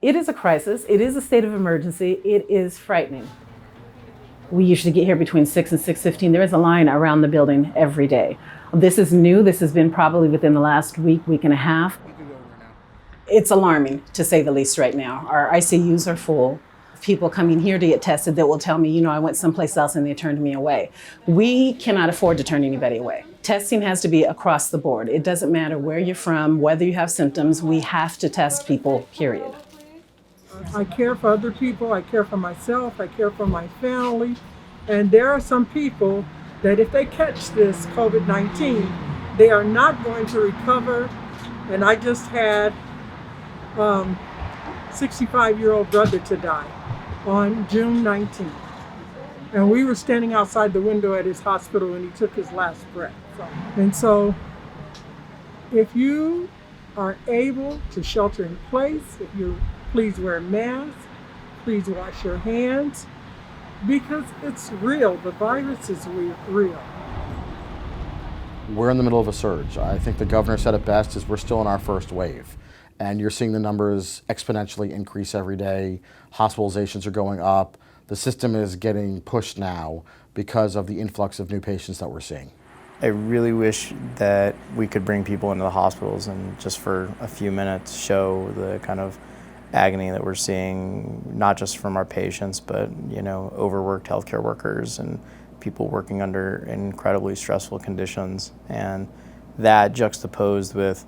It is a crisis. It is a state of emergency. It is frightening. We usually get here between 6 and 6:15. There is a line around the building every day. This is new. This has been probably within the last week and a half. It's alarming, to say the least, right now. Our ICUs are full. People coming here to get tested that will tell me, I went someplace else and they turned me away. We cannot afford to turn anybody away. Testing has to be across the board. It doesn't matter where you're from, whether you have symptoms, we have to test people, period. I care for other people, I care for myself, I care for my family. And there are some people that if they catch this COVID-19, they are not going to recover. And I just had 65-year-old brother to die on June 19th. And we were standing outside the window at his hospital when he took his last breath. And so if you are able to shelter in place, please wear masks, please wash your hands, because it's real. The virus is real. We're in the middle of a surge. I think the governor said it best, is we're still in our first wave. And you're seeing the numbers exponentially increase every day. Hospitalizations are going up. The system is getting pushed now because of the influx of new patients that we're seeing. I really wish that we could bring people into the hospitals and just for a few minutes show the kind of agony that we're seeing, not just from our patients, but overworked healthcare workers and people working under incredibly stressful conditions. And that juxtaposed with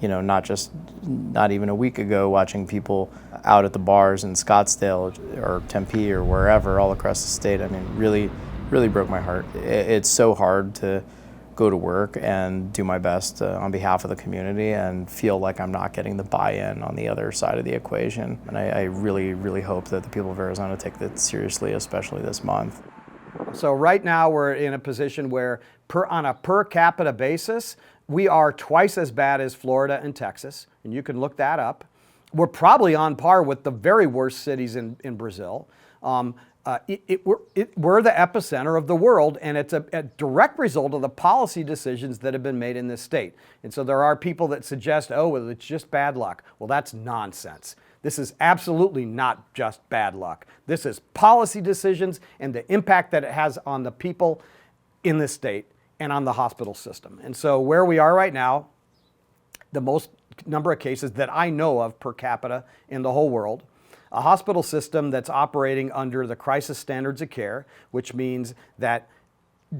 not even a week ago, watching people out at the bars in Scottsdale or Tempe or wherever all across the state. I mean, really broke my heart. It's so hard to go to work and do my best on behalf of the community and feel like I'm not getting the buy-in on the other side of the equation. And I really hope that the people of Arizona take that seriously, especially this month. So right now we're in a position where on a per capita basis, we are twice as bad as Florida and Texas, and you can look that up. We're probably on par with the very worst cities in Brazil. We're the epicenter of the world, and it's a direct result of the policy decisions that have been made in this state. And so there are people that suggest, well, it's just bad luck. Well, that's nonsense. This is absolutely not just bad luck. This is policy decisions and the impact that it has on the people in this state and on the hospital system. And so where we are right now, the most number of cases that I know of per capita in the whole world, a hospital system that's operating under the crisis standards of care, which means that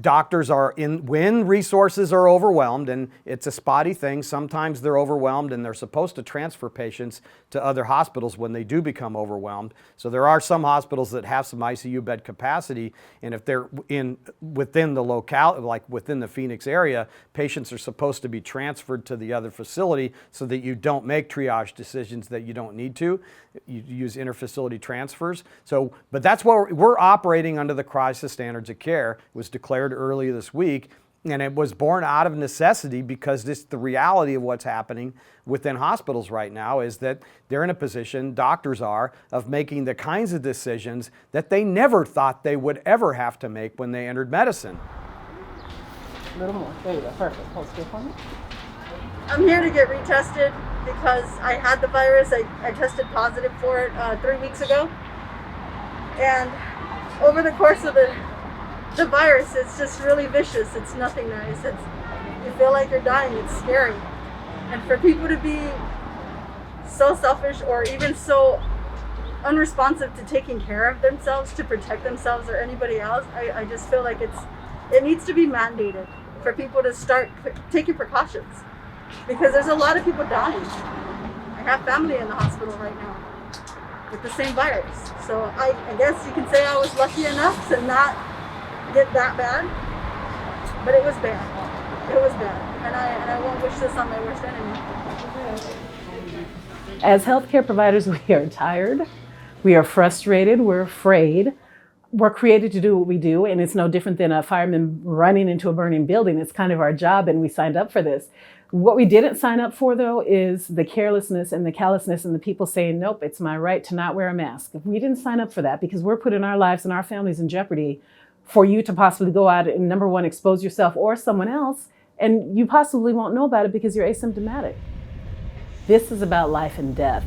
doctors are when resources are overwhelmed, and it's a spotty thing, sometimes they're overwhelmed and they're supposed to transfer patients to other hospitals when they do become overwhelmed. So there are some hospitals that have some ICU bed capacity, and if they're within the locale, like within the Phoenix area, patients are supposed to be transferred to the other facility so that you don't make triage decisions that you don't need to. You use interfacility transfers. But that's what we're operating under the crisis standards of care. It was declared earlier this week, and it was born out of necessity because the reality of what's happening within hospitals right now is that they're in a position, doctors are, of making the kinds of decisions that they never thought they would ever have to make when they entered medicine. A little more. There you go. Perfect. Hold still for me. I'm here to get retested because I had the virus. I tested positive for it 3 weeks ago. And over the course of the virus, it's just really vicious. It's nothing nice. You feel like you're dying. It's scary. And for people to be so selfish or even so unresponsive to taking care of themselves to protect themselves or anybody else, I just feel like it needs to be mandated for people to start taking precautions. Because there's a lot of people dying. I have family in the hospital right now with the same virus. So I guess you can say I was lucky enough to not get that bad, but it was bad. It was bad. And I won't wish this on my worst enemy. As healthcare providers, we are tired, we are frustrated, we're afraid. We're created to do what we do, and it's no different than a fireman running into a burning building. It's kind of our job, and we signed up for this. What we didn't sign up for, though, is the carelessness and the callousness and the people saying, nope, it's my right to not wear a mask. We didn't sign up for that because we're putting our lives and our families in jeopardy for you to possibly go out and, number one, expose yourself or someone else, and you possibly won't know about it because you're asymptomatic. This is about life and death.